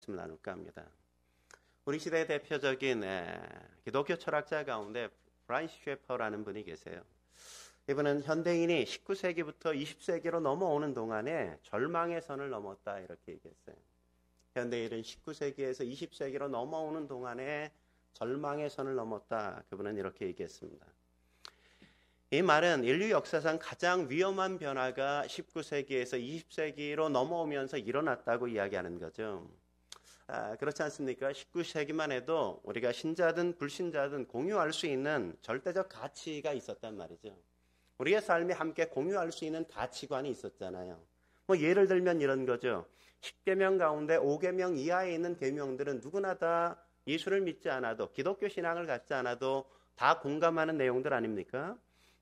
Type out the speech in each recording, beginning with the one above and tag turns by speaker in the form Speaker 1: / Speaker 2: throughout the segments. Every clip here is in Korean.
Speaker 1: 말씀 나눌까 합니다. 우리 시대의 대표적인 기독교 철학자 가운데 브라이언 셰퍼라는 분이 계세요. 이분은 현대인이 19세기부터 20세기로 넘어오는 동안에 절망의 선을 넘었다 이렇게 얘기했어요. 현대인은 19세기에서 20세기로 넘어오는 동안에 절망의 선을 넘었다. 그분은 이렇게 얘기했습니다. 이 말은 인류 역사상 가장 위험한 변화가 19세기에서 20세기로 넘어오면서 일어났다고 이야기하는 거죠. 그렇지 않습니까? 19세기만 해도 우리가 신자든 불신자든 공유할 수 있는 절대적 가치가 있었단 말이죠. 우리의 삶에 함께 공유할 수 있는 가치관이 있었잖아요. 예를 들면 이런 거죠. 10계명 가운데 5계명 이하에 있는 계명들은 누구나 다 예수를 믿지 않아도 기독교 신앙을 갖지 않아도 다 공감하는 내용들 아닙니까?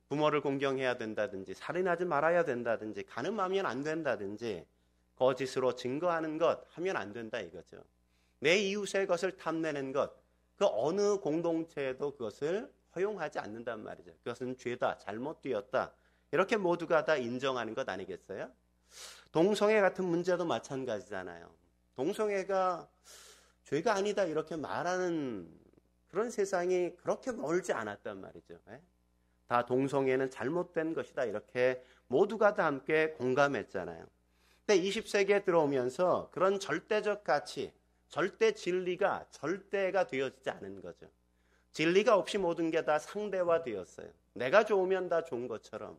Speaker 1: 부모를 공경해야 된다든지 살인하지 말아야 된다든지 간음하면 안 된다든지 거짓으로 증거하는 것 하면 안 된다 이거죠. 내 이웃의 것을 탐내는 것, 그 어느 공동체에도 그것을 허용하지 않는단 말이죠. 그것은 죄다, 잘못되었다. 이렇게 모두가 다 인정하는 것 아니겠어요? 동성애 같은 문제도 마찬가지잖아요. 동성애가 죄가 아니다 이렇게 말하는 그런 세상이 그렇게 멀지 않았단 말이죠. 다 동성애는 잘못된 것이다 이렇게 모두가 다 함께 공감했잖아요. 근데 20세기에 들어오면서 그런 절대적 가치, 절대 진리가 절대가 되어지지 않은 거죠. 진리가 없이 모든 게 다 상대화되었어요. 내가 좋으면 다 좋은 것처럼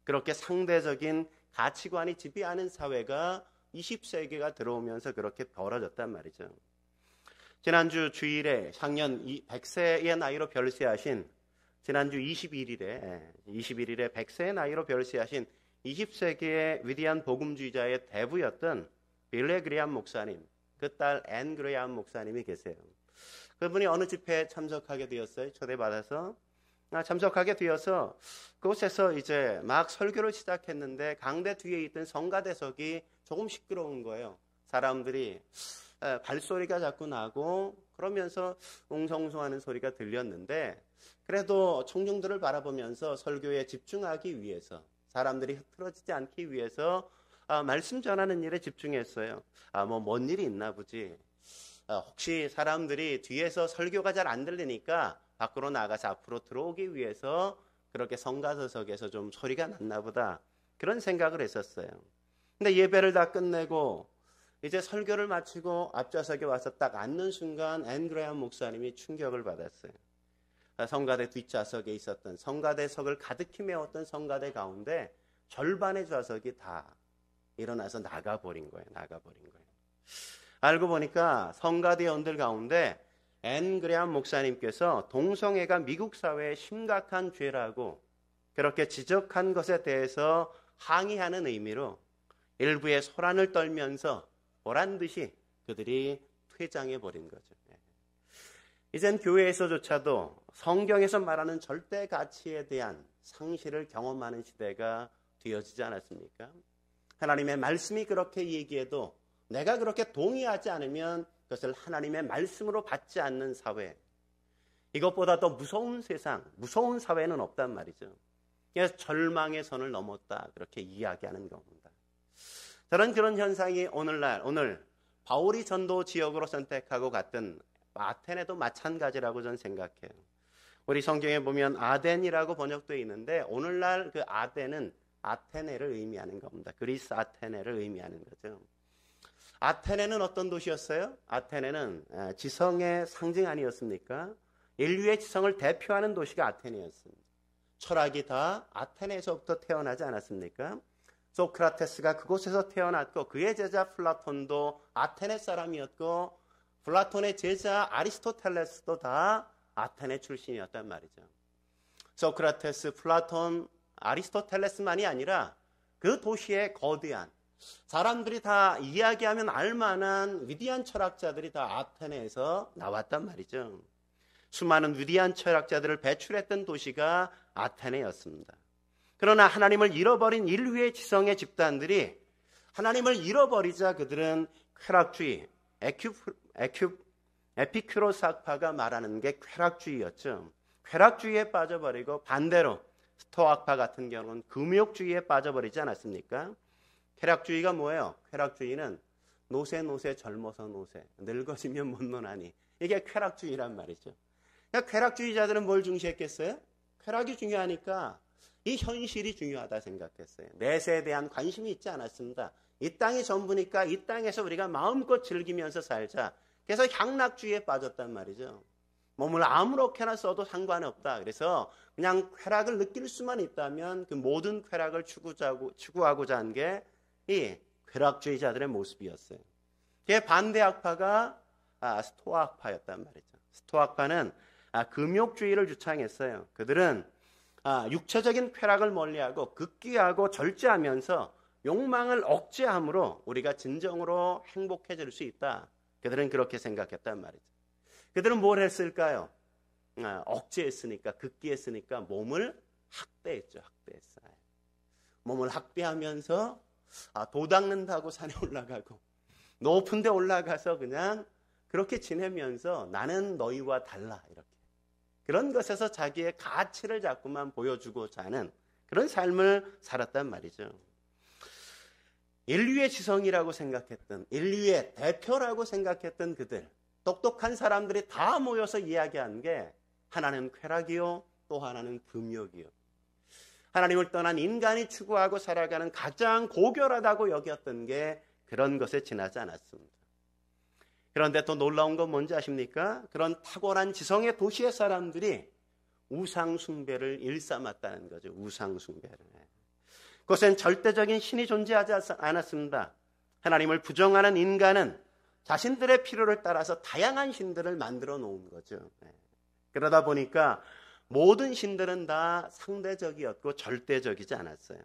Speaker 1: 그렇게 상대적인 가치관이 지배하는 사회가 20세기가 들어오면서 그렇게 벌어졌단 말이죠. 지난주 주일에 향년 100세의 나이로 별세하신 지난주 21일에 100세의 나이로 별세하신 20세기의 위대한 복음주의자의 대부였던 빌리 그레이엄 목사님, 그 딸 앤 그레이엄 목사님이 계세요. 그분이 어느 집회에 참석하게 되었어요. 초대받아서 참석하게 되어서 그곳에서 이제 막 설교를 시작했는데 강대 뒤에 있던 성가대석이 조금 시끄러운 거예요. 사람들이 발소리가 자꾸 나고 그러면서 웅성웅성하는 소리가 들렸는데 그래도 청중들을 바라보면서 설교에 집중하기 위해서 사람들이 흐트러지지 않기 위해서 말씀 전하는 일에 집중했어요. 뭔 일이 있나 보지. 혹시 사람들이 뒤에서 설교가 잘 안 들리니까 밖으로 나가서 앞으로 들어오기 위해서 그렇게 성가대석에서 좀 소리가 났나 보다. 그런 생각을 했었어요. 근데 예배를 다 끝내고 이제 설교를 마치고 앞좌석에 와서 딱 앉는 순간 앤 그레이엄 목사님이 충격을 받았어요. 성가대 뒷좌석에 있었던 성가대석을 가득히 메웠던 성가대 가운데 절반의 좌석이 다 일어나서 나가버린 거예요. 알고 보니까 성가대원들 가운데 앤 그레이엄 목사님께서 동성애가 미국 사회의 심각한 죄라고 그렇게 지적한 것에 대해서 항의하는 의미로 일부의 소란을 떨면서 보란 듯이 그들이 퇴장해버린 거죠. 이젠 교회에서조차도 성경에서 말하는 절대 가치에 대한 상실을 경험하는 시대가 되어지지 않았습니까? 하나님의 말씀이 그렇게 얘기해도 내가 그렇게 동의하지 않으면 그것을 하나님의 말씀으로 받지 않는 사회, 이것보다 더 무서운 세상, 무서운 사회는 없단 말이죠. 그래서 절망의 선을 넘었다 그렇게 이야기하는 겁니다. 저는 그런 현상이 오늘 바울이 전도 지역으로 선택하고 갔던 아테네도 마찬가지라고 저는 생각해요. 우리 성경에 보면 아덴이라고 번역되어 있는데 오늘날 그 아덴은 아테네를 의미하는 겁니다. 그리스 아테네를 의미하는 거죠. 아테네는 어떤 도시였어요? 아테네는 지성의 상징 아니었습니까? 인류의 지성을 대표하는 도시가 아테네였습니다. 철학이 다 아테네에서부터 태어나지 않았습니까? 소크라테스가 그곳에서 태어났고 그의 제자 플라톤도 아테네 사람이었고 플라톤의 제자 아리스토텔레스도 다 아테네 출신이었단 말이죠. 소크라테스, 플라톤, 아리스토텔레스만이 아니라 그 도시의 거대한 사람들이 다 이야기하면 알만한 위대한 철학자들이 다 아테네에서 나왔단 말이죠. 수많은 위대한 철학자들을 배출했던 도시가 아테네였습니다. 그러나 하나님을 잃어버린 인류의 지성의 집단들이 하나님을 잃어버리자 그들은 쾌락주의, 에피큐로스 학파가 말하는 게 쾌락주의였죠. 쾌락주의에 빠져버리고 반대로 스토아학파 같은 경우는 금욕주의에 빠져버리지 않았습니까? 쾌락주의가 뭐예요? 쾌락주의는 노세 젊어서 노세, 늙어지면 못 노나니. 이게 쾌락주의란 말이죠. 그러니까 쾌락주의자들은 뭘 중시했겠어요? 쾌락이 중요하니까 이 현실이 중요하다 생각했어요. 내세에 대한 관심이 있지 않았습니다. 이 땅이 전부니까 이 땅에서 우리가 마음껏 즐기면서 살자. 그래서 향락주의에 빠졌단 말이죠. 몸을 아무렇게나 써도 상관이 없다. 그래서 그냥 쾌락을 느낄 수만 있다면 그 모든 쾌락을 추구하고자 한 게 이 쾌락주의자들의 모습이었어요. 그의 반대 학파가 스토아 학파였단 말이죠. 스토아 학파는 금욕주의를 주창했어요. 그들은 육체적인 쾌락을 멀리하고 극기하고 절제하면서 욕망을 억제함으로 우리가 진정으로 행복해질 수 있다. 그들은 그렇게 생각했단 말이죠. 그들은 뭘 했을까요? 억제했으니까, 극기했으니까 몸을 학대했죠. 학대했어요. 몸을 학대하면서 도 닦는다고 산에 올라가고 높은 데 올라가서 그냥 그렇게 지내면서 나는 너희와 달라 이렇게. 그런 것에서 자기의 가치를 자꾸만 보여주고자 하는 그런 삶을 살았단 말이죠. 인류의 지성이라고 생각했던, 인류의 대표라고 생각했던 그들, 똑똑한 사람들이 다 모여서 이야기한 게 하나는 쾌락이요, 또 하나는 금욕이요. 하나님을 떠난 인간이 추구하고 살아가는 가장 고결하다고 여겼던 게 그런 것에 지나지 않았습니다. 그런데 또 놀라운 건 뭔지 아십니까? 그런 탁월한 지성의 도시의 사람들이 우상숭배를 일삼았다는 거죠. 우상숭배를. 그것은 절대적인 신이 존재하지 않았습니다. 하나님을 부정하는 인간은 자신들의 필요를 따라서 다양한 신들을 만들어 놓은 거죠. 그러다 보니까 모든 신들은 다 상대적이었고 절대적이지 않았어요.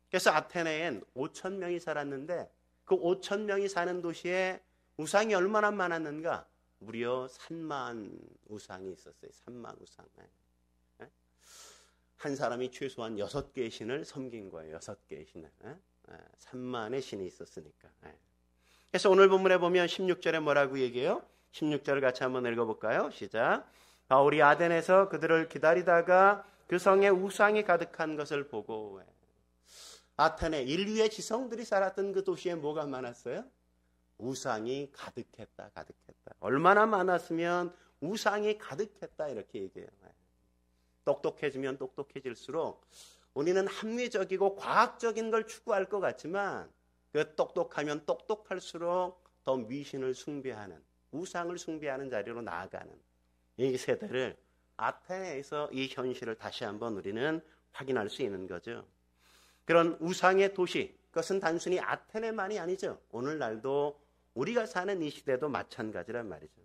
Speaker 1: 그래서 아테네엔 5천 명이 살았는데 그 5천 명이 사는 도시에 우상이 얼마나 많았는가? 무려 3만 우상이 있었어요. 3만 우상. 한 사람이 최소한 6개의 신을 섬긴 거예요. 6개의 신을. 3만의 신이 있었으니까. 그래서 오늘 본문에 보면 16절에 뭐라고 얘기해요? 16절을 같이 한번 읽어볼까요? 시작. 바울이 아덴에서 그들을 기다리다가 그 성에 우상이 가득한 것을 보고. 아테네 인류의 지성들이 살았던 그 도시에 뭐가 많았어요? 우상이 가득했다. 얼마나 많았으면 우상이 가득했다 이렇게 얘기해요. 똑똑해지면 똑똑해질수록 우리는 합리적이고 과학적인 걸 추구할 것 같지만 그 똑똑하면 똑똑할수록 더 미신을 숭배하는, 우상을 숭배하는 자리로 나아가는 이 세대를 아테네에서 이 현실을 다시 한번 우리는 확인할 수 있는 거죠. 그런 우상의 도시, 그것은 단순히 아테네만이 아니죠. 오늘날도 우리가 사는 이 시대도 마찬가지란 말이죠.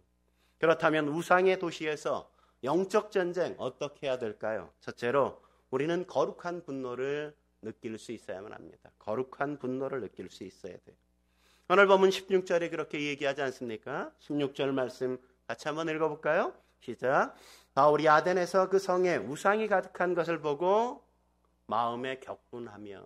Speaker 1: 그렇다면 우상의 도시에서 영적 전쟁 어떻게 해야 될까요? 첫째로 우리는 거룩한 분노를 느낄 수 있어야만 합니다. 거룩한 분노를 느낄 수 있어야 돼요. 오늘 보면 16절에 그렇게 얘기하지 않습니까? 16절 말씀 같이 한번 읽어볼까요? 시작. 바울이 아덴에서 그 성에 우상이 가득한 것을 보고 마음에 격분하여.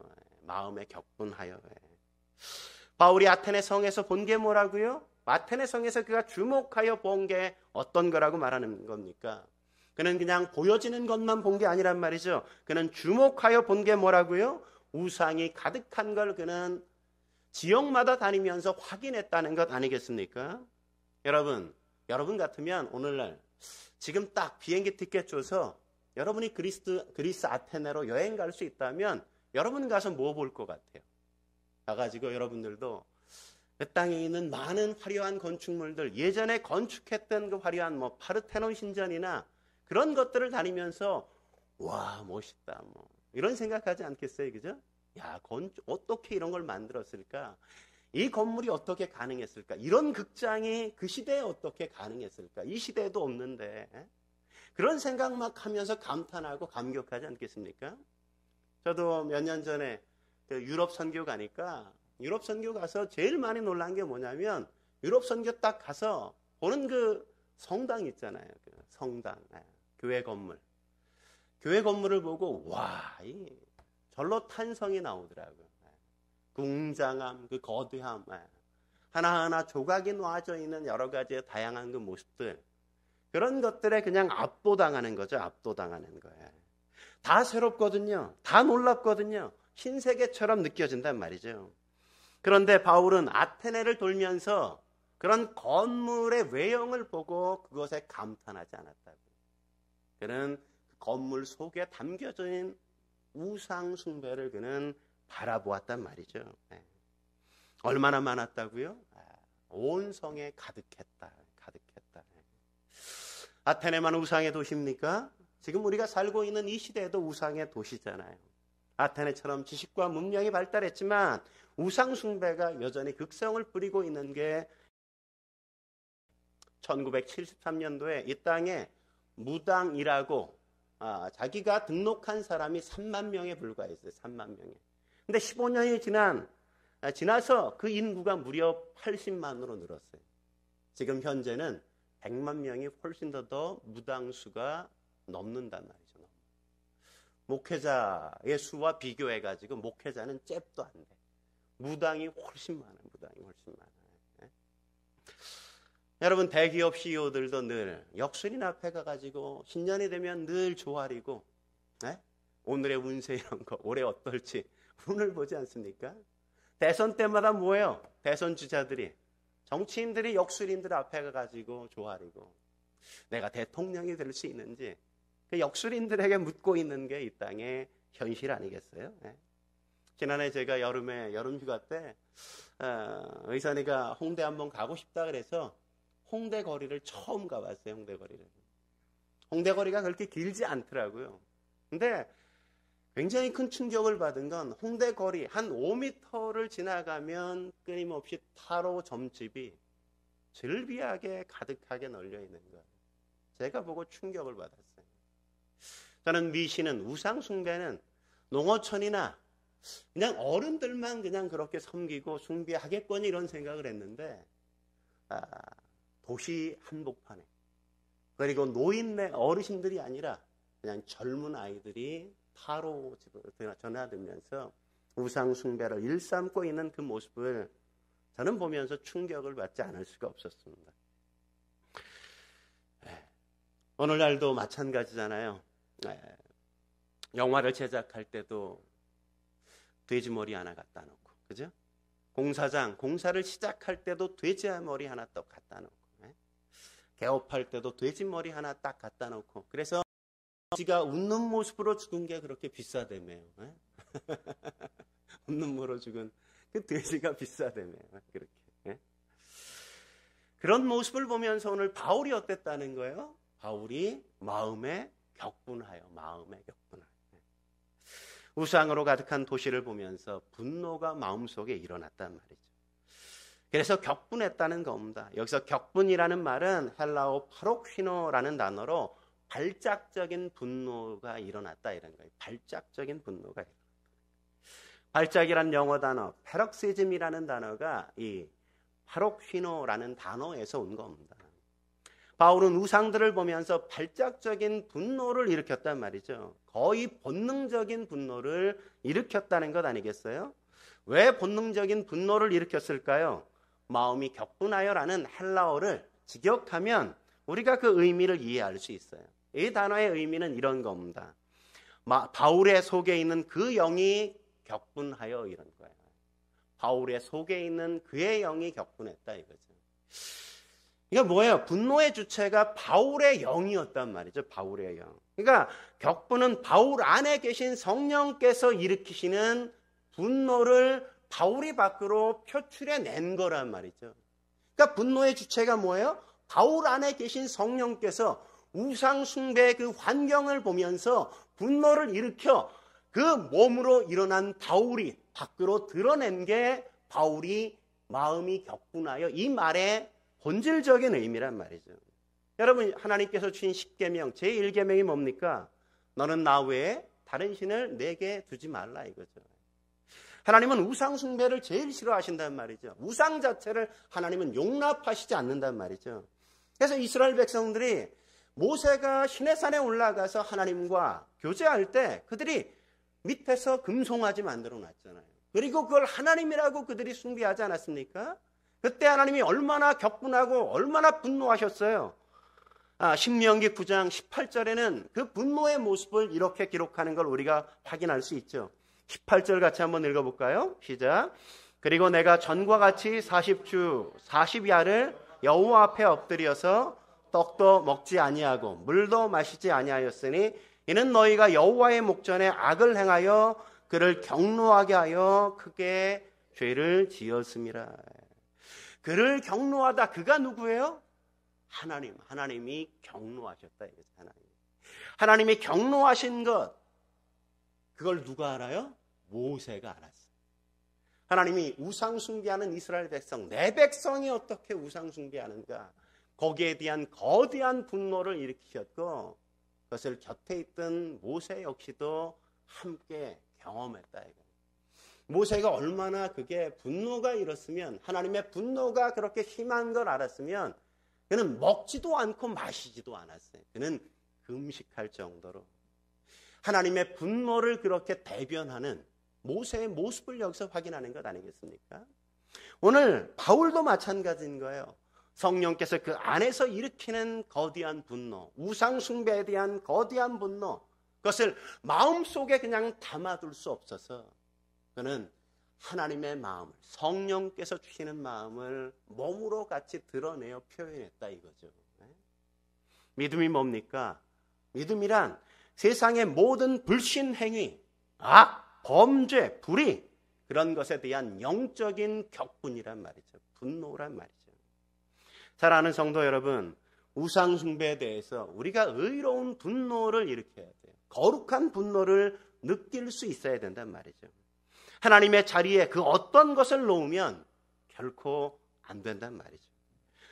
Speaker 1: 바울이 아테네 성에서 본 게 뭐라고요? 아테네 성에서 그가 주목하여 본 게 어떤 거라고 말하는 겁니까? 그는 그냥 보여지는 것만 본 게 아니란 말이죠. 그는 주목하여 본 게 뭐라고요? 우상이 가득한 걸 그는 지역마다 다니면서 확인했다는 것 아니겠습니까? 여러분 같으면 오늘날 지금 딱 비행기 티켓 줘서 여러분이 그리스 아테네로 여행 갈 수 있다면 여러분 가서 뭐 볼 것 같아요? 가가지고 여러분들도 그 땅에 있는 많은 화려한 건축물들, 예전에 건축했던 그 화려한 파르테논 신전이나 그런 것들을 다니면서 와 멋있다 이런 생각하지 않겠어요, 그죠? 야 어떻게 이런 걸 만들었을까? 이 건물이 어떻게 가능했을까? 이런 극장이 그 시대에 어떻게 가능했을까? 이 시대에도 없는데 그런 생각 막 하면서 감탄하고 감격하지 않겠습니까? 저도 몇 년 전에 유럽 선교 가니까 유럽 선교 가서 제일 많이 놀란 게 뭐냐면 유럽 선교 딱 가서 보는 그 성당 있잖아요. 그 성당, 교회 건물을 보고 와, 절로 탄성이 나오더라고요. 그 웅장함, 그 거대함, 하나하나 조각이 놓아져 있는 여러 가지의 다양한 그 모습들, 그런 것들에 그냥 압도당하는 거죠. 압도당하는 거예요. 다 새롭거든요. 다 놀랍거든요. 신세계처럼 느껴진단 말이죠. 그런데 바울은 아테네를 돌면서 그런 건물의 외형을 보고 그것에 감탄하지 않았다고. 그는 그 건물 속에 담겨져 있는 우상 숭배를 그는 바라보았단 말이죠. 네. 얼마나 많았다고요? 온 성에 가득했다. 아테네만 우상의 도시입니까? 지금 우리가 살고 있는 이 시대에도 우상의 도시잖아요. 아테네처럼 지식과 문명이 발달했지만 우상 숭배가 여전히 극성을 부리고 있는 게 1973년도에 이 땅에 무당이라고 자기가 등록한 사람이 3만 명에 불과했어요. 3만 명에. 근데 15년이 지나서 그 인구가 무려 80만으로 늘었어요. 지금 현재는 100만 명이 훨씬 더 무당수가 넘는단 말이죠. 목회자의 수와 비교해가지고 목회자는 잽도 안 돼. 무당이 훨씬 많아요. 네? 여러분, 대기업 CEO들도 늘 역술인 앞에 가가지고 신년이 되면 늘 조아리고, 네? 오늘의 운세 이런 거 올해 어떨지 운을 보지 않습니까? 대선 때마다 뭐예요? 대선 주자들이, 정치인들이 역술인들 앞에 가가지고 조아리고 내가 대통령이 될 수 있는지 그 역술인들에게 묻고 있는 게 이 땅의 현실 아니겠어요? 네? 지난해 제가 여름 휴가 때 의선이가 홍대 한번 가고 싶다 그래서 홍대 거리를 처음 가봤어요. 홍대 거리가 그렇게 길지 않더라고요. 근데 굉장히 큰 충격을 받은 건 홍대 거리 한 5m를 지나가면 끊임없이 타로 점집이 즐비하게 가득하게 널려 있는 거예요. 제가 보고 충격을 받았어요. 저는 미신은, 우상 숭배는 농어촌이나 그냥 어른들만 그냥 그렇게 섬기고 숭배하겠거니 이런 생각을 했는데 도시 한복판에, 그리고 노인네 어르신들이 아니라 그냥 젊은 아이들이 타로 전화들면서 우상 숭배를 일삼고 있는 그 모습을 저는 보면서 충격을 받지 않을 수가 없었습니다. 오늘날도 마찬가지잖아요. 영화를 제작할 때도 돼지머리 하나 갖다 놓고, 그죠? 공사를 시작할 때도 돼지머리 하나 딱 갖다 놓고, 개업할 때도 돼지머리 하나 딱 갖다 놓고, 그래서 돼지가 웃는 모습으로 죽은 게 그렇게 비싸다며요. 웃는 모습으로 죽은 그 돼지가 비싸다며요. 그렇게. 그런 모습을 보면서 오늘 바울이 어땠다는 거예요? 바울이 마음에 격분하여. 우상으로 가득한 도시를 보면서 분노가 마음속에 일어났단 말이죠. 그래서 격분했다는 겁니다. 여기서 격분이라는 말은 헬라어 파록시노라는 단어로 발작적인 분노가 일어났다 이런 거예요. 발작적인 분노가 일어났다. 발작이란 영어 단어 페럭시즘이라는 단어가 이 파록시노라는 단어에서 온 겁니다. 바울은 우상들을 보면서 발작적인 분노를 일으켰단 말이죠. 거의 본능적인 분노를 일으켰다는 것 아니겠어요? 왜 본능적인 분노를 일으켰을까요? 마음이 격분하여라는 헬라어를 직역하면 우리가 그 의미를 이해할 수 있어요. 이 단어의 의미는 이런 겁니다. 바울의 속에 있는 그 영이 격분하여 이런 거예요. 바울의 속에 있는 그의 영이 격분했다 이거죠. 이게 뭐예요? 분노의 주체가 바울의 영이었단 말이죠. 바울의 영. 그러니까 격분은 바울 안에 계신 성령께서 일으키시는 분노를 바울이 밖으로 표출해낸 거란 말이죠. 그러니까 분노의 주체가 뭐예요? 바울 안에 계신 성령께서 우상 숭배의 그 환경을 보면서 분노를 일으켜 그 몸으로 일어난 바울이 밖으로 드러낸 게 바울이 마음이 격분하여 이 말의 본질적인 의미란 말이죠. 여러분, 하나님께서 주신 10계명, 제1계명이 뭡니까? 너는 나 외에 다른 신을 내게 두지 말라 이거죠. 하나님은 우상 숭배를 제일 싫어하신단 말이죠. 우상 자체를 하나님은 용납하시지 않는단 말이죠. 그래서 이스라엘 백성들이 모세가 시내산에 올라가서 하나님과 교제할 때 그들이 밑에서 금송아지 만들어 놨잖아요. 그리고 그걸 하나님이라고 그들이 숭배하지 않았습니까? 그때 하나님이 얼마나 격분하고 얼마나 분노하셨어요. 신명기 9장 18절에는 그 분노의 모습을 이렇게 기록하는 걸 우리가 확인할 수 있죠. 18절 같이 한번 읽어볼까요? 시작. 그리고 내가 전과 같이 40주 40야를 여호와 앞에 엎드려서 떡도 먹지 아니하고 물도 마시지 아니하였으니 이는 너희가 여호와의 목전에 악을 행하여 그를 경노하게 하여 크게 죄를 지었음이라. 그를 경노하다. 그가 누구예요? 하나님이 경노하셨다 이거죠. 하나님이 경노하신 것, 그걸 누가 알아요? 모세가 알았어요. 하나님이 우상 숭배하는 이스라엘 백성, 내 백성이 어떻게 우상 숭배하는가, 거기에 대한 거대한 분노를 일으키셨고 그것을 곁에 있던 모세 역시도 함께 경험했다 이거. 모세가 얼마나 그게 분노가 일었으면, 하나님의 분노가 그렇게 심한 걸 알았으면 그는 먹지도 않고 마시지도 않았어요. 그는 금식할 정도로 하나님의 분노를 그렇게 대변하는 모세의 모습을 여기서 확인하는 것 아니겠습니까? 오늘 바울도 마찬가지인 거예요. 성령께서 그 안에서 일으키는 거대한 분노, 우상 숭배에 대한 거대한 분노, 그것을 마음속에 그냥 담아둘 수 없어서 그는 하나님의 마음을, 성령께서 주시는 마음을 몸으로 같이 드러내어 표현했다 이거죠. 믿음이 뭡니까? 믿음이란 세상의 모든 불신 행위, 악, 범죄, 불의, 그런 것에 대한 영적인 격분이란 말이죠. 분노란 말이죠. 잘 아는 성도 여러분, 우상 숭배에 대해서 우리가 의로운 분노를 일으켜야 돼요. 거룩한 분노를 느낄 수 있어야 된단 말이죠. 하나님의 자리에 그 어떤 것을 놓으면 결코 안 된단 말이죠.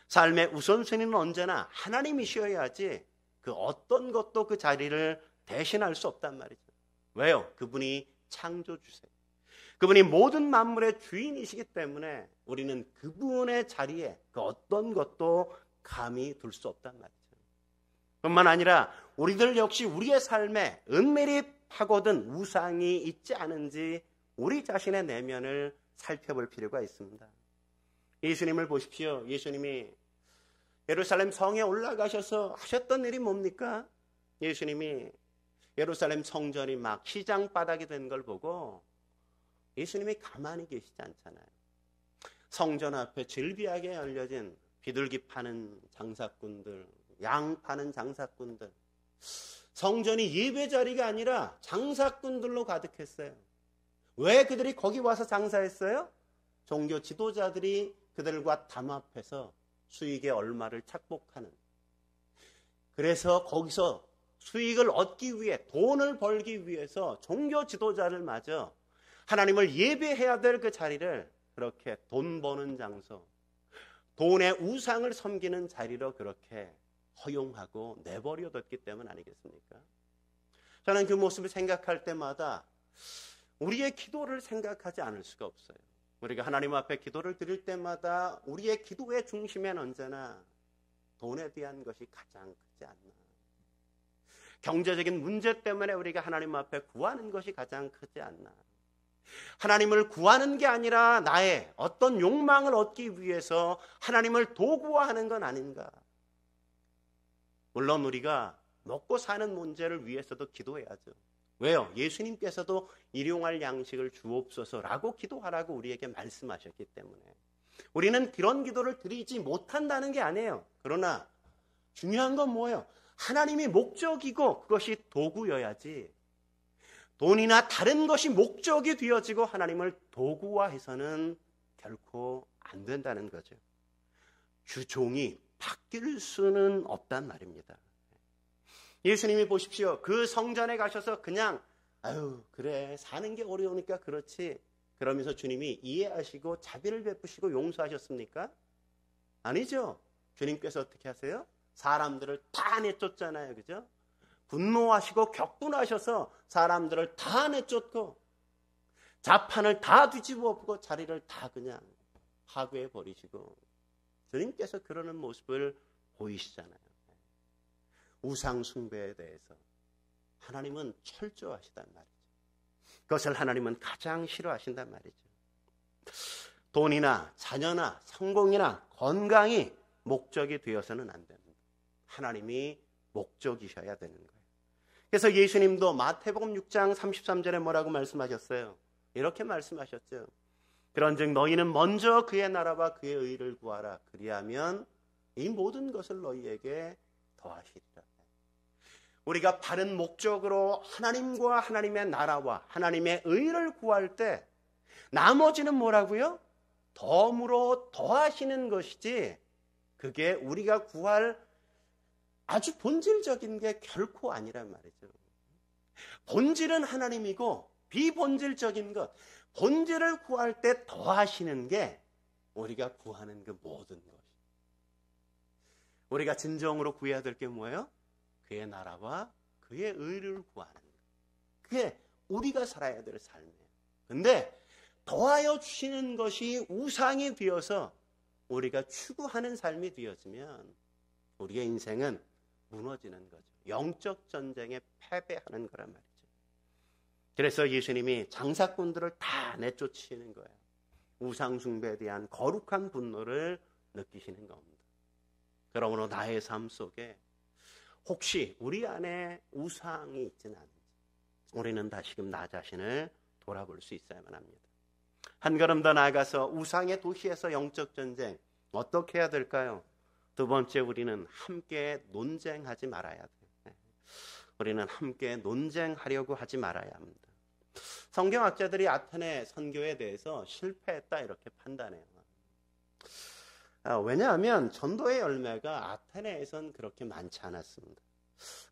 Speaker 1: 삶의 우선순위는 언제나 하나님이셔야지 그 어떤 것도 그 자리를 대신할 수 없단 말이죠. 왜요? 그분이 창조주세요. 그분이 모든 만물의 주인이시기 때문에 우리는 그분의 자리에 그 어떤 것도 감히 둘 수 없단 말이죠. 뿐만 아니라 우리들 역시 우리의 삶에 은밀히 파고든 우상이 있지 않은지 우리 자신의 내면을 살펴볼 필요가 있습니다. 예수님을 보십시오. 예수님이 예루살렘 성에 올라가셔서 하셨던 일이 뭡니까? 예수님이 예루살렘 성전이 막 시장 바닥이 된 걸 보고 예수님이 가만히 계시지 않잖아요. 성전 앞에 질비하게 열려진 비둘기 파는 장사꾼들, 양 파는 장사꾼들, 성전이 예배 자리가 아니라 장사꾼들로 가득했어요. 왜 그들이 거기 와서 장사했어요? 종교 지도자들이 그들과 담합해서 수익의 얼마를 착복하는, 그래서 거기서 수익을 얻기 위해, 돈을 벌기 위해서 종교 지도자를 마저 하나님을 예배해야 될 그 자리를 그렇게 돈 버는 장소, 돈의 우상을 섬기는 자리로 그렇게 허용하고 내버려뒀기 때문 아니겠습니까? 저는 그 모습을 생각할 때마다 우리의 기도를 생각하지 않을 수가 없어요. 우리가 하나님 앞에 기도를 드릴 때마다 우리의 기도의 중심엔 언제나 돈에 대한 것이 가장 크지 않나. 경제적인 문제 때문에 우리가 하나님 앞에 구하는 것이 가장 크지 않나. 하나님을 구하는 게 아니라 나의 어떤 욕망을 얻기 위해서 하나님을 도구화하는 건 아닌가. 물론 우리가 먹고 사는 문제를 위해서도 기도해야죠. 왜요? 예수님께서도 일용할 양식을 주옵소서라고 기도하라고 우리에게 말씀하셨기 때문에 우리는 그런 기도를 드리지 못한다는 게 아니에요. 그러나 중요한 건 뭐예요? 하나님이 목적이고 그것이 도구여야지, 돈이나 다른 것이 목적이 되어지고 하나님을 도구화해서는 결코 안 된다는 거죠. 주종이 바뀔 수는 없단 말입니다. 예수님이 보십시오. 그 성전에 가셔서 그냥 아유 그래 사는 게 어려우니까 그렇지 그러면서 주님이 이해하시고 자비를 베푸시고 용서하셨습니까? 아니죠. 주님께서 어떻게 하세요? 사람들을 다 내쫓잖아요. 그죠? 분노하시고 격분하셔서 사람들을 다 내쫓고 자판을 다 뒤집어 엎고 자리를 다 그냥 파괴해 버리시고 주님께서 그러는 모습을 보이시잖아요. 우상 숭배에 대해서 하나님은 철저하시단 말이죠. 그것을 하나님은 가장 싫어하신단 말이죠. 돈이나 자녀나 성공이나 건강이 목적이 되어서는 안 됩니다. 하나님이 목적이셔야 되는 거예요. 그래서 예수님도 마태복음 6장 33절에 뭐라고 말씀하셨어요? 이렇게 말씀하셨죠. 그런즉 너희는 먼저 그의 나라와 그의 의를 구하라. 그리하면 이 모든 것을 너희에게 더하시리라. 우리가 바른 목적으로 하나님과 하나님의 나라와 하나님의 의를 구할 때 나머지는 뭐라고요? 덤으로 더하시는 것이지 그게 우리가 구할 아주 본질적인 게 결코 아니란 말이죠. 본질은 하나님이고 비본질적인 것, 본질을 구할 때 더하시는 게 우리가 구하는 그 모든 것. 우리가 진정으로 구해야 될 게 뭐예요? 그의 나라와 그의 의를 구하는 것. 그게 우리가 살아야 될 삶이에요. 근데 더하여 주시는 것이 우상이 되어서 우리가 추구하는 삶이 되어지면 우리의 인생은 무너지는 거죠. 영적 전쟁에 패배하는 거란 말이죠. 그래서 예수님이 장사꾼들을 다 내쫓으시는 거예요. 우상 숭배에 대한 거룩한 분노를 느끼시는 겁니다. 그러므로 나의 삶 속에 혹시 우리 안에 우상이 있지는 않은지 우리는 다시금 나 자신을 돌아볼 수 있어야만 합니다. 한 걸음 더 나아가서 우상의 도시에서 영적 전쟁 어떻게 해야 될까요? 두 번째, 우리는 함께 논쟁하지 말아야 돼요. 우리는 함께 논쟁하려고 하지 말아야 합니다. 성경학자들이 아테네 선교에 대해서 실패했다 이렇게 판단해요. 왜냐하면 전도의 열매가 아테네에선 그렇게 많지 않았습니다.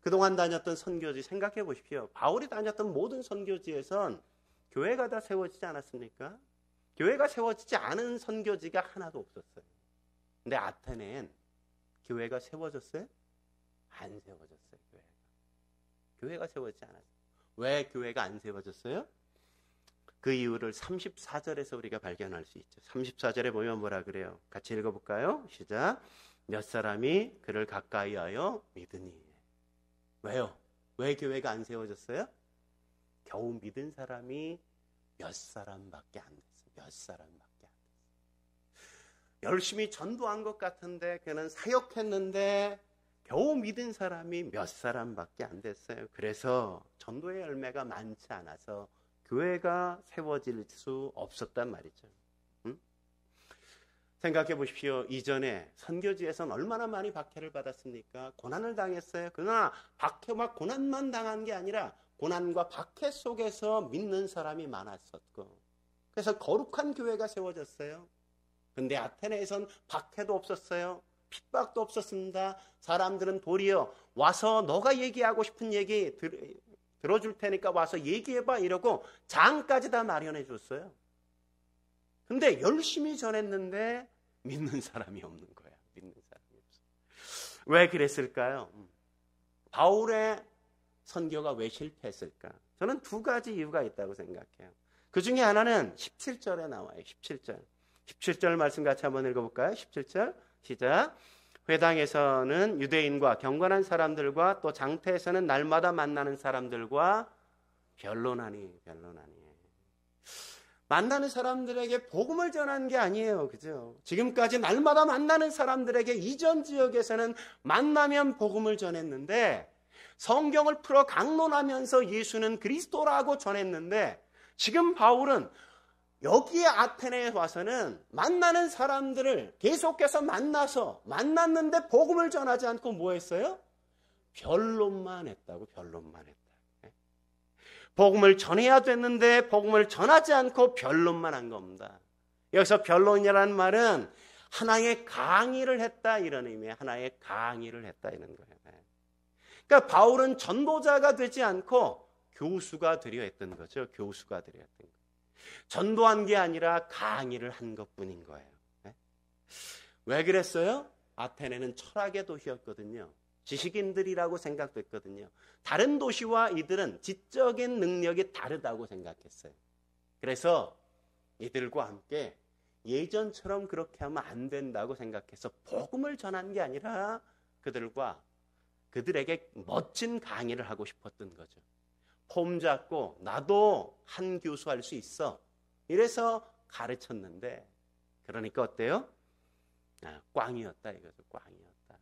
Speaker 1: 그동안 다녔던 선교지 생각해 보십시오. 바울이 다녔던 모든 선교지에선 교회가 다 세워지지 않았습니까? 교회가 세워지지 않은 선교지가 하나도 없었어요. 근데 아테네엔 교회가 세워졌어요? 안 세워졌어요. 교회가 세워지지 않았어요. 왜 교회가 안 세워졌어요? 그 이유를 34절에서 우리가 발견할 수 있죠. 34절에 보면 뭐라 그래요? 같이 읽어볼까요? 시작. 몇 사람이 그를 가까이 하여 믿으니. 왜요? 왜 교회가 안 세워졌어요? 겨우 믿은 사람이 몇 사람밖에 안 됐어요. 몇 사람밖에 안 됐어요. 열심히 전도한 것 같은데 그는 사역했는데 겨우 믿은 사람이 몇 사람밖에 안 됐어요. 그래서 전도의 열매가 많지 않아서 교회가 세워질 수 없었단 말이죠. 생각해 보십시오. 이전에 선교지에서는 얼마나 많이 박해를 받았습니까? 고난을 당했어요. 그러나 박해와 고난만 당한 게 아니라 고난과 박해 속에서 믿는 사람이 많았었고 그래서 거룩한 교회가 세워졌어요. 근데 아테네에선 박해도 없었어요. 핍박도 없었습니다. 사람들은 도리어 와서 너가 얘기하고 싶은 얘기 들어줄 테니까 와서 얘기해봐 이러고 장까지 다 마련해 줬어요. 근데 열심히 전했는데 믿는 사람이 없는 거야. 믿는 사람이 없어. 왜 그랬을까요? 바울의 선교가 왜 실패했을까? 저는 두 가지 이유가 있다고 생각해요. 그 중에 하나는 17절에 나와요. 17절 말씀 같이 한번 읽어볼까요? 17절 시작. 회당에서는 유대인과 경건한 사람들과 또 장태에서는 날마다 만나는 사람들과 변론하니. 만나는 사람들에게 복음을 전하는 게 아니에요. 그죠? 지금까지 날마다 만나는 사람들에게 이전 지역에서는 만나면 복음을 전했는데 성경을 풀어 강론하면서 예수는 그리스도라고 전했는데 지금 바울은 여기에 아테네에 와서는 만나는 사람들을 계속해서 만났는데 복음을 전하지 않고 뭐 했어요? 변론만 했다고. 복음을 전해야 됐는데 복음을 전하지 않고 변론만 한 겁니다. 여기서 변론이라는 말은 하나의 강의를 했다 이런 의미예요. 하나의 강의를 했다 이런 거예요. 그러니까 바울은 전도자가 되지 않고 교수가 되려 했던 거죠. 교수가 되려 했던 거예요. 전도한 게 아니라 강의를 한 것뿐인 거예요. 왜 그랬어요? 아테네는 철학의 도시였거든요. 지식인들이라고 생각됐거든요. 다른 도시와 이들은 지적인 능력이 다르다고 생각했어요. 그래서 이들과 함께 예전처럼 그렇게 하면 안 된다고 생각해서 복음을 전한 게 아니라 그들에게 멋진 강의를 하고 싶었던 거죠. 폼 잡고 나도 한 교수 할 수 있어. 이래서 가르쳤는데 그러니까 어때요? 꽝이었다 이거죠. 꽝이었다.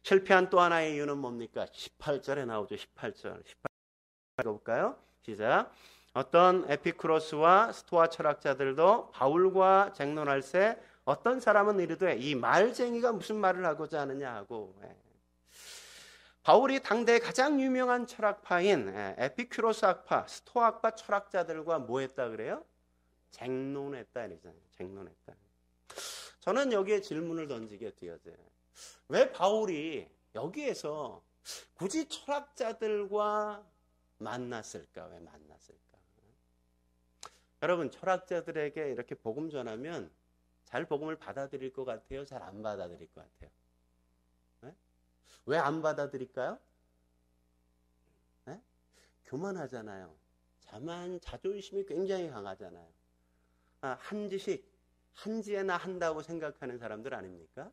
Speaker 1: 실패한 또 하나의 이유는 뭡니까? 18절에 나오죠. 18절 읽어볼까요? 시작. 어떤 에피쿠로스와 스토아 철학자들도 바울과 쟁론할 때 어떤 사람은 이르되 이 말쟁이가 무슨 말을 하고자 하느냐 하고, 바울이 당대 가장 유명한 철학파인 에피쿠로스 학파, 스토아학파 철학자들과 뭐 했다 그래요? 쟁론했다 이러잖아요. 쟁론했다. 저는 여기에 질문을 던지게 되어져요. 왜 바울이 여기에서 굳이 철학자들과 만났을까? 왜 만났을까? 여러분, 철학자들에게 이렇게 복음 전하면 잘 복음을 받아들일 것 같아요? 잘 안 받아들일 것 같아요? 네? 왜 안 받아들일까요? 네? 교만하잖아요. 자존심이 굉장히 강하잖아요. 한지에나 한다고 생각하는 사람들 아닙니까?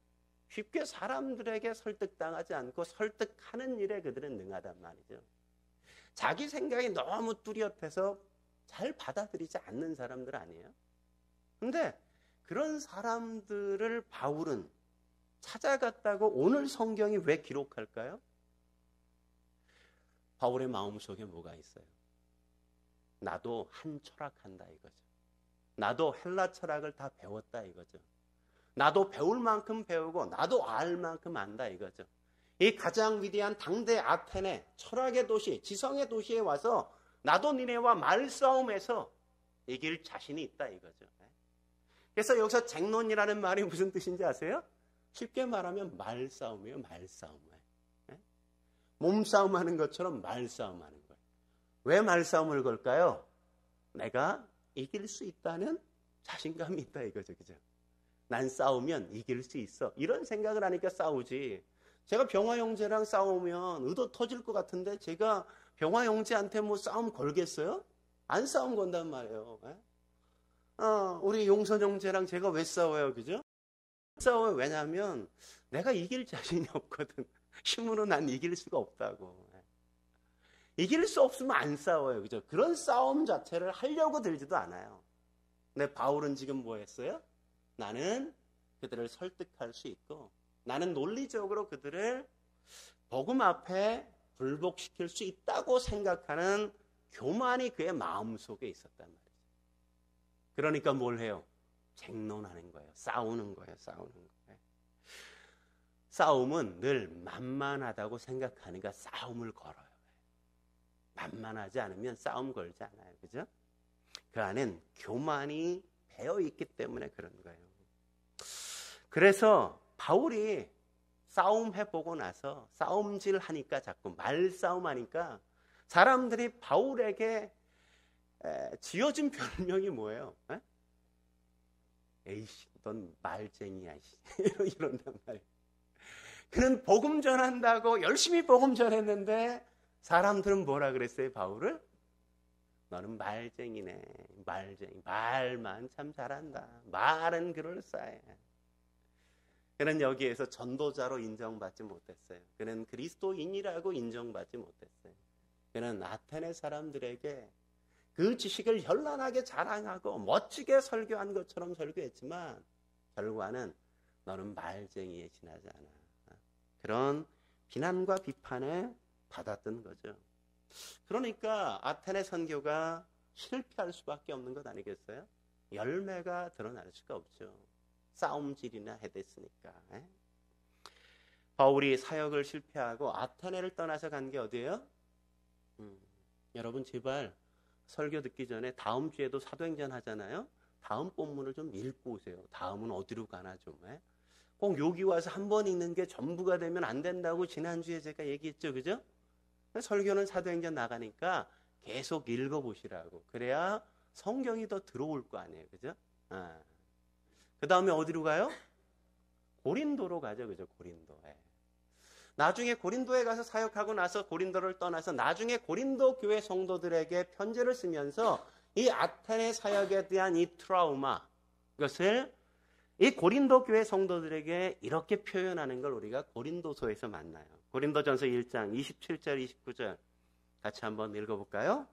Speaker 1: 쉽게 사람들에게 설득당하지 않고 설득하는 일에 그들은 능하단 말이죠. 자기 생각이 너무 뚜렷해서 잘 받아들이지 않는 사람들 아니에요? 근데 그런 사람들을 바울은 찾아갔다고 오늘 성경이 왜 기록할까요? 바울의 마음속에 뭐가 있어요? 나도 한 철학한다 이거죠. 나도 헬라 철학을 다 배웠다 이거죠. 나도 배울 만큼 배우고 나도 알 만큼 안다 이거죠. 이 가장 위대한 당대 아테네 철학의 도시, 지성의 도시에 와서 나도 니네와 말싸움에서 이길 자신이 있다 이거죠. 그래서 여기서 쟁론이라는 말이 무슨 뜻인지 아세요? 쉽게 말하면 말싸움이에요. 말싸움. 몸싸움하는 것처럼 말싸움하는 거예요. 왜 말싸움을 걸까요? 내가 이길 수 있다는 자신감이 있다 이거죠. 그죠? 난 싸우면 이길 수 있어. 이런 생각을 하니까 싸우지. 제가 병화 형제랑 싸우면 의도 터질 것 같은데 제가 병화 형제한테 뭐 싸움 걸겠어요? 안 싸움 건단 말이에요. 우리 용선 형제랑 제가 왜 싸워요? 그죠? 싸워요. 왜냐하면 내가 이길 자신이 없거든. 힘으로 난 이길 수가 없다고. 이길 수 없으면 안 싸워요. 그죠? 그런 싸움 자체를 하려고 들지도 않아요. 근데 바울은 지금 뭐 했어요? 나는 그들을 설득할 수 있고 나는 논리적으로 그들을 복음 앞에 불복시킬 수 있다고 생각하는 교만이 그의 마음속에 있었단 말이죠. 그러니까 뭘 해요? 쟁론하는 거예요. 싸우는 거예요. 싸우는 거예요. 싸움은 늘 만만하다고 생각하니까 싸움을 걸어요. 만만하지 않으면 싸움 걸지 않아요. 그죠? 그 안엔 교만이 배어있기 때문에 그런 거예요. 그래서 바울이 싸움해보고 나서 싸움질 하니까 자꾸 말싸움 하니까 사람들이 바울에게 지어진 별명이 뭐예요? 에이씨, 넌 말쟁이야. 이런단 말이에요. 그는 복음 전한다고 열심히 복음 전했는데 사람들은 뭐라 그랬어요, 바울을? 너는 말쟁이네. 말쟁이. 말만 참 잘한다. 말은 그럴싸해. 그는 여기에서 전도자로 인정받지 못했어요. 그는 그리스도인이라고 인정받지 못했어요. 그는 아테네 사람들에게 그 지식을 현란하게 자랑하고 멋지게 설교한 것처럼 설교했지만 결과는 너는 말쟁이에 지나지 않아. 그런 비난과 비판에 받았던 거죠. 그러니까 아테네 선교가 실패할 수밖에 없는 것 아니겠어요? 열매가 드러날 수가 없죠. 싸움질이나 해댔으니까. 바울이 사역을 실패하고 아테네를 떠나서 간 게 어디예요? 여러분 제발 설교 듣기 전에 다음 주에도 사도행전 하잖아요. 다음 본문을 좀 읽고 오세요. 다음은 어디로 가나 좀. 꼭 여기 와서 한 번 읽는 게 전부가 되면 안 된다고 지난주에 제가 얘기했죠. 그죠? 설교는 사도행전 나가니까 계속 읽어보시라고. 그래야 성경이 더 들어올 거 아니에요. 그죠? 그 다음에 어디로 가요? 고린도로 가죠. 그죠? 고린도. 나중에 고린도에 가서 사역하고 나서 고린도를 떠나서 나중에 고린도 교회 성도들에게 편지를 쓰면서 이 아테네 사역에 대한 이 트라우마, 이것을 이 고린도 교회 성도들에게 이렇게 표현하는 걸 우리가 고린도서에서 만나요. 고린도전서 1장 27절 29절 같이 한번 읽어볼까요?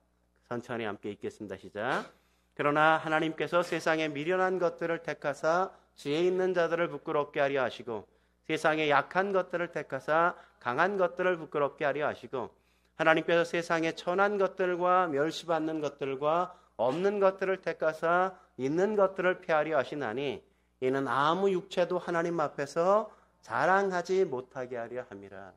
Speaker 1: 천천히 함께 읽겠습니다. 시작. 그러나 하나님께서 세상에 미련한 것들을 택하사 지혜 있는 자들을 부끄럽게 하려 하시고 세상에 약한 것들을 택하사 강한 것들을 부끄럽게 하려 하시고 하나님께서 세상에 천한 것들과 멸시받는 것들과 없는 것들을 택하사 있는 것들을 폐하려 하시나니 이는 아무 육체도 하나님 앞에서 자랑하지 못하게 하려 함이라.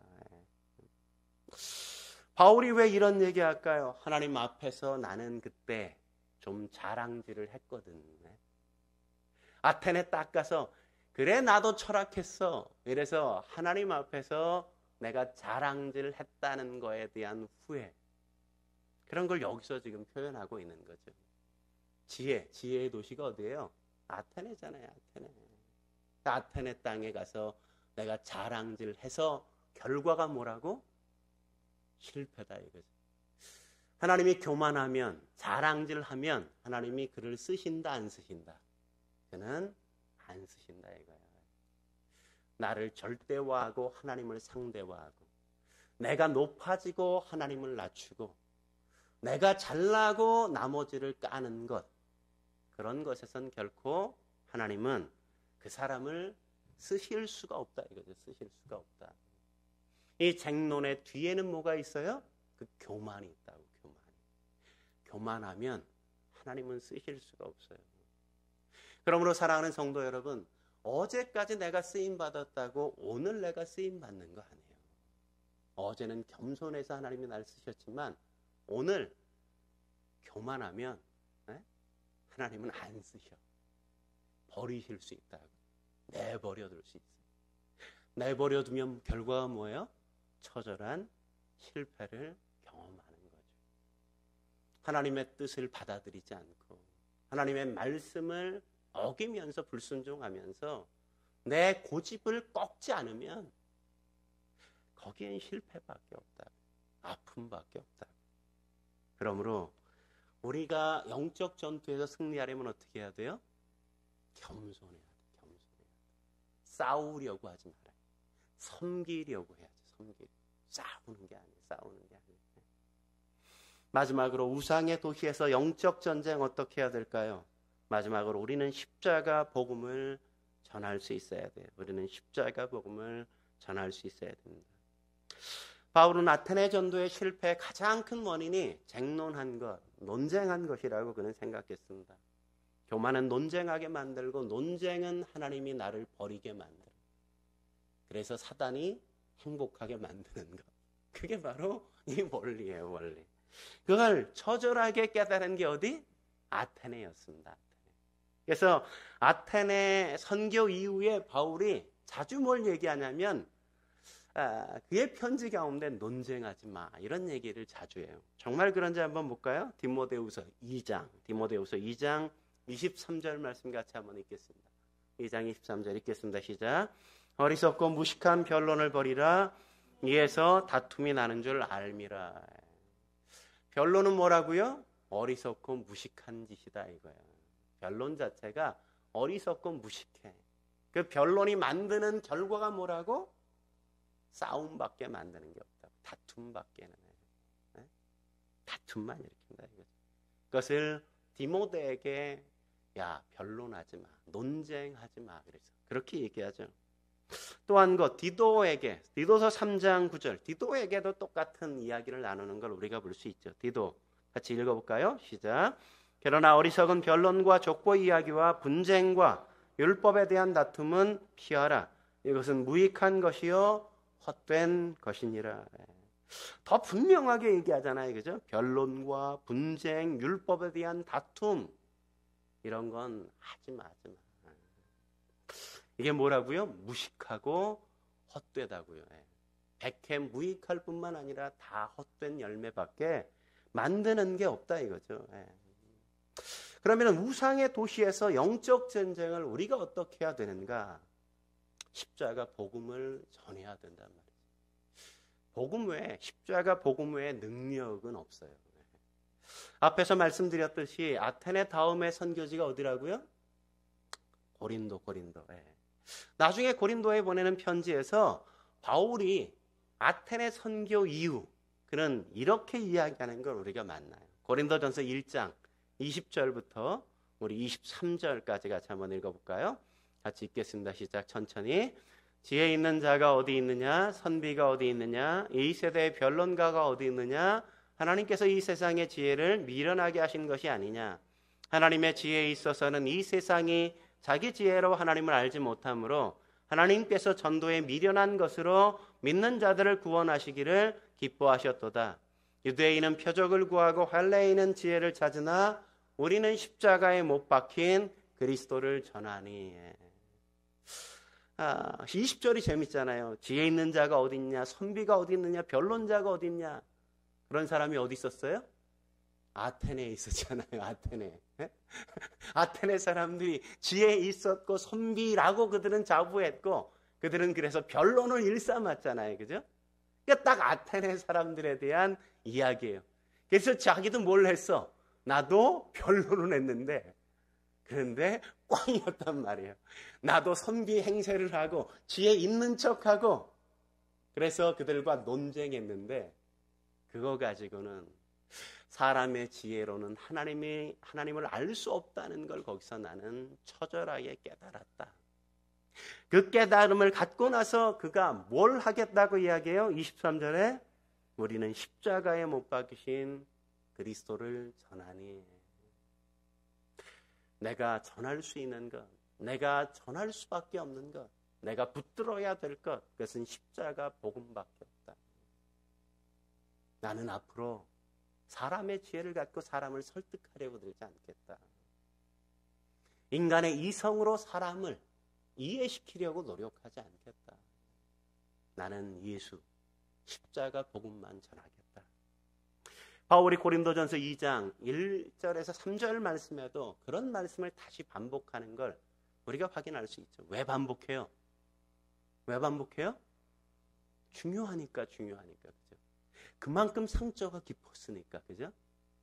Speaker 1: 바울이 왜 이런 얘기할까요? 하나님 앞에서 나는 그때 좀 자랑질을 했거든. 아테네 딱 가서 그래 나도 철학했어. 이래서 하나님 앞에서 내가 자랑질 했다는 거에 대한 후회. 그런 걸 여기서 지금 표현하고 있는 거죠. 지혜의 도시가 어디예요? 아테네잖아요. 아테네 땅에 가서 내가 자랑질 해서 결과가 뭐라고? 실패다 이거죠. 하나님이 교만하면 자랑질하면 하나님이 그를 쓰신다 안 쓰신다? 그는 안 쓰신다 이거야. 나를 절대화하고 하나님을 상대화하고 내가 높아지고 하나님을 낮추고 내가 잘나고 나머지를 까는 것 그런 것에선 결코 하나님은 그 사람을 쓰실 수가 없다 이거죠. 쓰실 수가 없다. 이 쟁론의 뒤에는 뭐가 있어요? 그 교만이 있다고. 교만하면 하나님은 쓰실 수가 없어요. 그러므로 사랑하는 성도 여러분, 어제까지 내가 쓰임 받았다고 오늘 내가 쓰임 받는 거 아니에요. 어제는 겸손해서 하나님이 날 쓰셨지만 오늘 교만하면 하나님은 안 쓰셔. 버리실 수 있다고. 내버려둘 수 있어요. 내버려두면 결과가 뭐예요? 처절한 실패를 경험하는 거죠. 하나님의 뜻을 받아들이지 않고 하나님의 말씀을 어기면서 불순종하면서 내 고집을 꺾지 않으면 거기엔 실패밖에 없다. 아픔밖에 없다. 그러므로 우리가 영적 전투에서 승리하려면 어떻게 해야 돼요? 겸손해야 돼. 싸우려고 하지 말아요. 섬기려고 해야지. 싸우는 게 아니에요. 마지막으로 우상의 도시에서 영적 전쟁 어떻게 해야 될까요? 마지막으로 우리는 십자가 복음을 전할 수 있어야 돼요. 우리는 십자가 복음을 전할 수 있어야 됩니다. 바울은 아테네 전도의 실패의 가장 큰 원인이 쟁론한 것, 논쟁한 것이라고 그는 생각했습니다. 교만은 논쟁하게 만들고 논쟁은 하나님이 나를 버리게 만들어. 그래서 사단이 행복하게 만드는 것. 그게 바로 이 원리예요, 원리. 그걸 처절하게 깨달은 게 어디? 아테네였습니다. 그래서 아테네 선교 이후에 바울이 자주 뭘 얘기하냐면 그의 편지 가운데 논쟁하지 마 이런 얘기를 자주 해요. 정말 그런지 한번 볼까요? 디모데후서 2장 23절 말씀 같이 한번 읽겠습니다. 2장 23절 읽겠습니다. 시작. 어리석고 무식한 변론을 벌이라 이에서 다툼이 나는 줄 알미라. 변론은 뭐라고요? 어리석고 무식한 짓이다 이거예요. 변론 자체가 어리석고 무식해. 그 변론이 만드는 결과가 뭐라고? 싸움밖에 만드는 게 없다고. 다툼밖에는. 다툼만 일으킨다 이거죠. 그것을 디모데에게 야 변론하지 마, 논쟁하지 마 그래서 그렇게 얘기하죠. 또 한 것 디도에게 디도서 3장 9절 디도에게도 똑같은 이야기를 나누는 걸 우리가 볼 수 있죠. 디도 같이 읽어볼까요? 시작. 그러나 어리석은 변론과 족보 이야기와 분쟁과 율법에 대한 다툼은 피하라. 이것은 무익한 것이요 헛된 것이니라. 더 분명하게 얘기하잖아요. 그죠? 변론과 분쟁, 율법에 대한 다툼 이런 건 하지 마. 이게 뭐라고요? 무식하고 헛되다고요. 백해 무익할 뿐만 아니라 다 헛된 열매밖에 만드는 게 없다 이거죠. 그러면 우상의 도시에서 영적 전쟁을 우리가 어떻게 해야 되는가? 십자가 복음을 전해야 된단 말이죠. 복음 외에 십자가 복음 외에 능력은 없어요. 앞에서 말씀드렸듯이 아테네 다음에 선교지가 어디라고요? 고린도. 나중에 고린도에 보내는 편지에서 바울이 아테네 선교 이후 그는 이렇게 이야기하는 걸 우리가 만나요. 고린도전서 1장 20절부터 우리 23절까지 같이 한번 읽어볼까요? 같이 읽겠습니다. 시작. 천천히. 지혜 있는 자가 어디 있느냐? 선비가 어디 있느냐? 이 세대의 변론가가 어디 있느냐? 하나님께서 이 세상의 지혜를 미련하게 하신 것이 아니냐? 하나님의 지혜에 있어서는 이 세상이 자기 지혜로 하나님을 알지 못하므로 하나님께서 전도에 미련한 것으로 믿는 자들을 구원하시기를 기뻐하셨도다. 유대인은 표적을 구하고 할례인은 지혜를 찾으나 우리는 십자가에 못 박힌 그리스도를 전하니. 20절이 재밌잖아요. 지혜 있는 자가 어디 있냐? 선비가 어디 있느냐? 변론자가 어디 있냐? 그런 사람이 어디 있었어요? 아테네에 있었잖아요. 아테네. 아테네 사람들이 지혜 있었고 선비라고 그들은 자부했고 그들은 그래서 변론을 일삼았잖아요. 그죠? 그러니까 딱 아테네 사람들에 대한 이야기예요. 그래서 자기도 뭘 했어? 나도 변론을 했는데 그런데 꽝이었단 말이에요. 나도 선비 행세를 하고 지혜 있는 척하고 그래서 그들과 논쟁했는데 그거 가지고는 사람의 지혜로는 하나님을 알 수 없다는 걸 거기서 나는 처절하게 깨달았다. 그 깨달음을 갖고 나서 그가 뭘 하겠다고 이야기해요? 23절에 우리는 십자가에 못 박히신 그리스도를 전하니. 내가 전할 수 있는 것, 내가 전할 수밖에 없는 것, 내가 붙들어야 될 것, 그것은 십자가 복음밖에 없다. 나는 앞으로 사람의 지혜를 갖고 사람을 설득하려고 들지 않겠다. 인간의 이성으로 사람을 이해시키려고 노력하지 않겠다. 나는 예수, 십자가 복음만 전하겠다. 바울이 고린도전서 2장 1절에서 3절 말씀에도 그런 말씀을 다시 반복하는 걸 우리가 확인할 수 있죠. 왜 반복해요? 왜 반복해요? 중요하니까. 그죠? 그만큼 상처가 깊었으니까. 그죠?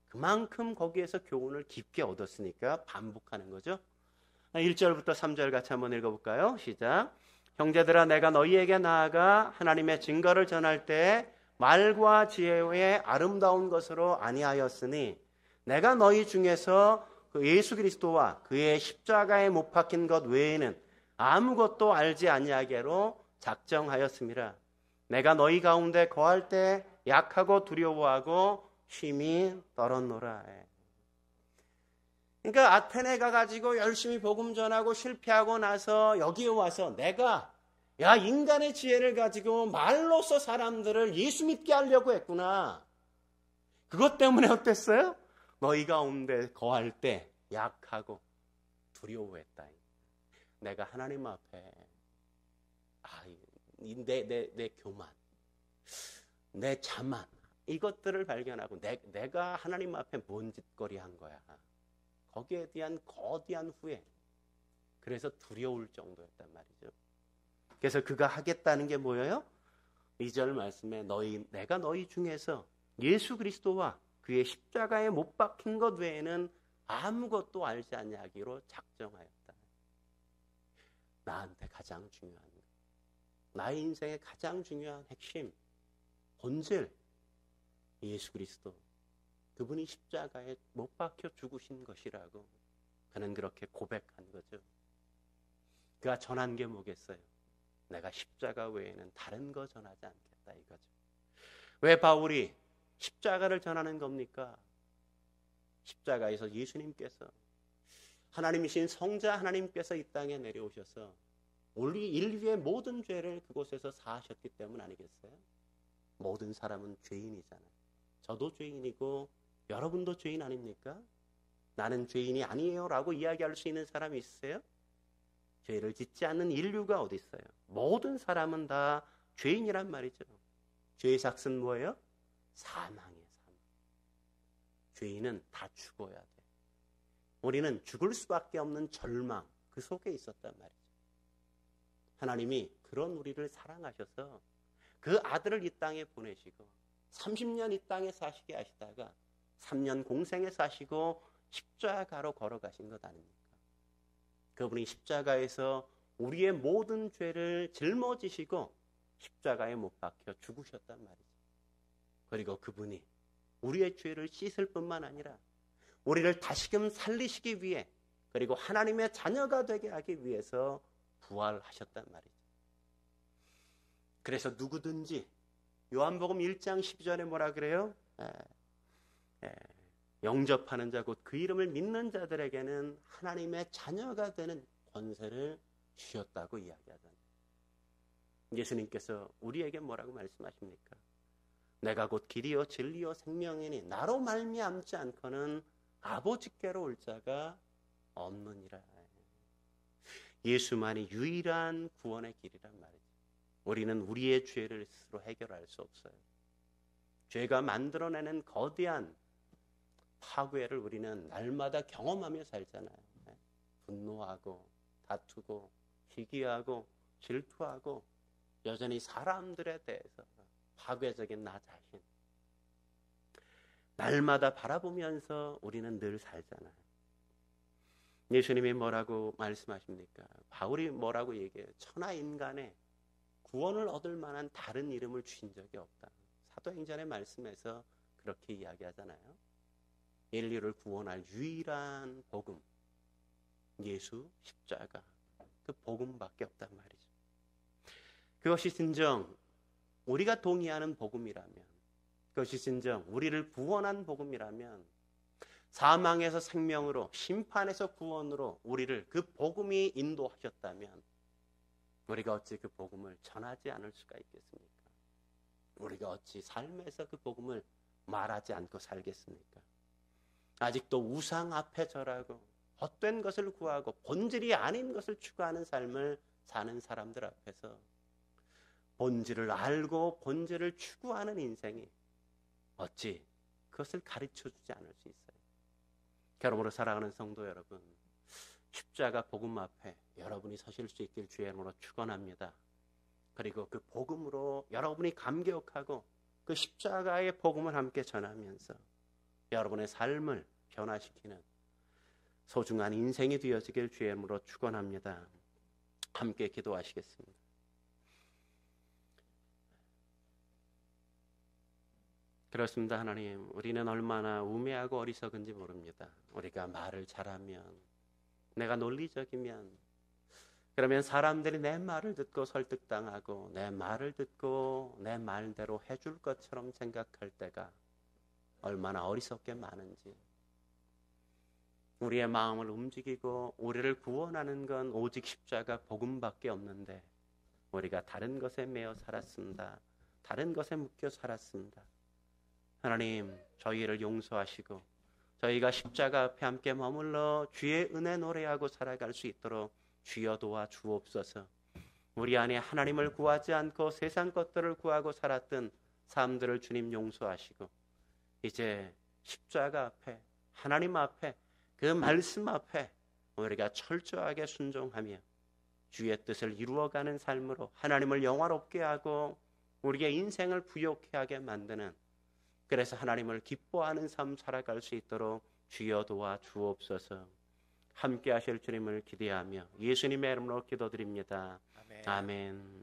Speaker 1: 그만큼 거기에서 교훈을 깊게 얻었으니까 반복하는 거죠. 1절부터 3절 같이 한번 읽어볼까요? 시작. 형제들아, 내가 너희에게 나아가 하나님의 증거를 전할 때 말과 지혜의 아름다운 것으로 아니하였으니 내가 너희 중에서 그 예수 그리스도와 그의 십자가에 못 박힌 것 외에는 아무것도 알지 아니하게로 작정하였음이라. 내가 너희 가운데 거할 때 약하고 두려워하고 심히 떨었노라. 그러니까 아테네 가가지고 열심히 복음 전하고 실패하고 나서 여기에 와서 내가 인간의 지혜를 가지고 말로써 사람들을 예수 믿게 하려고 했구나. 그것 때문에 어땠어요? 너희 가운데 거할 때 약하고 두려워했다. 내가 하나님 앞에 내 교만, 내 자만 이것들을 발견하고 내가 하나님 앞에 뭔 짓거리 한 거야. 거기에 대한 거대한 후회. 그래서 두려울 정도였단 말이죠. 그래서 그가 하겠다는 게 뭐예요? 2절 말씀에 내가 너희 중에서 예수 그리스도와 그의 십자가에 못 박힌 것 외에는 아무것도 알지 아니하기로 작정하였다. 나한테 가장 중요한 것, 나의 인생의 가장 중요한 핵심, 본질, 예수 그리스도. 그분이 십자가에 못 박혀 죽으신 것이라고 그는 그렇게 고백한 거죠. 그가 전한 게 뭐겠어요? 내가 십자가 외에는 다른 거 전하지 않겠다 이거죠. 왜 바울이 십자가를 전하는 겁니까? 십자가에서 예수님께서 하나님이신 성자 하나님께서 이 땅에 내려오셔서 우리 인류의 모든 죄를 그곳에서 사하셨기 때문 아니겠어요? 모든 사람은 죄인이잖아요. 저도 죄인이고 여러분도 죄인 아닙니까? 나는 죄인이 아니에요 라고 이야기할 수 있는 사람이 있으세요? 죄를 짓지 않는 인류가 어디 있어요? 모든 사람은 다 죄인이란 말이죠. 죄의 삭은 뭐예요? 사망이에요. 사망. 죄인은 다 죽어야 돼. 우리는 죽을 수밖에 없는 절망 그 속에 있었단 말이죠. 하나님이 그런 우리를 사랑하셔서 그 아들을 이 땅에 보내시고 30년 이 땅에 사시게 하시다가 3년 공생에 사시고 십자가로 걸어가신 것 아닙니까? 그분이 십자가에서 우리의 모든 죄를 짊어지시고 십자가에 못 박혀 죽으셨단 말이죠. 그리고 그분이 우리의 죄를 씻을 뿐만 아니라 우리를 다시금 살리시기 위해 그리고 하나님의 자녀가 되게 하기 위해서 부활하셨단 말이죠. 그래서 누구든지 요한복음 1장 12절에 뭐라 그래요? 영접하는 자 곧 그 이름을 믿는 자들에게는 하나님의 자녀가 되는 권세를 주셨다고 이야기하잖아요. 예수님께서 우리에게 뭐라고 말씀하십니까? 내가 곧 길이요 진리요 생명이니 나로 말미암지 않고는 아버지께로 올 자가 없느니라. 예수만이 유일한 구원의 길이란 말이죠. 우리는 우리의 죄를 스스로 해결할 수 없어요. 죄가 만들어내는 거대한 파괴를 우리는 날마다 경험하며 살잖아요. 분노하고 다투고 시기하고 질투하고 여전히 사람들에 대해서 파괴적인 나 자신 날마다 바라보면서 우리는 늘 살잖아요. 예수님이 뭐라고 말씀하십니까? 바울이 뭐라고 얘기해요? 천하 인간의 구원을 얻을 만한 다른 이름을 주신 적이 없다. 사도행전의 말씀에서 그렇게 이야기하잖아요. 인류를 구원할 유일한 복음, 예수 십자가, 그 복음밖에 없단 말이죠. 그것이 진정 우리가 동의하는 복음이라면, 그것이 진정 우리를 구원한 복음이라면, 사망에서 생명으로, 심판에서 구원으로 우리를 그 복음이 인도하셨다면 우리가 어찌 그 복음을 전하지 않을 수가 있겠습니까? 우리가 어찌 삶에서 그 복음을 말하지 않고 살겠습니까? 아직도 우상 앞에 절하고 헛된 것을 구하고 본질이 아닌 것을 추구하는 삶을 사는 사람들 앞에서 본질을 알고 본질을 추구하는 인생이 어찌 그것을 가르쳐주지 않을 수 있어요? 그러므로 사랑하는 성도 여러분, 십자가 복음 앞에 여러분이 서실 수 있길 주의 이름으로 축원합니다. 그리고 그 복음으로 여러분이 감격하고 그 십자가의 복음을 함께 전하면서 여러분의 삶을 변화시키는 소중한 인생이 되어지길 주의 이름으로 축원합니다. 함께 기도하시겠습니다. 그렇습니다. 하나님, 우리는 얼마나 우매하고 어리석은지 모릅니다. 우리가 말을 잘하면, 내가 논리적이면, 그러면 사람들이 내 말을 듣고 설득당하고 내 말을 듣고 내 말대로 해줄 것처럼 생각할 때가 얼마나 어리석게 많은지, 우리의 마음을 움직이고 우리를 구원하는 건 오직 십자가 복음밖에 없는데 우리가 다른 것에 매여 살았습니다. 다른 것에 묶여 살았습니다. 하나님, 저희를 용서하시고 저희가 십자가 앞에 함께 머물러 주의 은혜 노래하고 살아갈 수 있도록 주여 도와 주옵소서. 우리 안에 하나님을 구하지 않고 세상 것들을 구하고 살았던 삶들을 주님 용서하시고 이제 십자가 앞에, 하나님 앞에, 그 말씀 앞에 우리가 철저하게 순종하며 주의 뜻을 이루어가는 삶으로 하나님을 영화롭게 하고 우리의 인생을 부욕해 하게 만드는, 그래서 하나님을 기뻐하는 삶 살아갈 수 있도록 주여 도와 주옵소서. 함께 하실 주님을 기대하며 예수님의 이름으로 기도드립니다. 아멘. 아멘.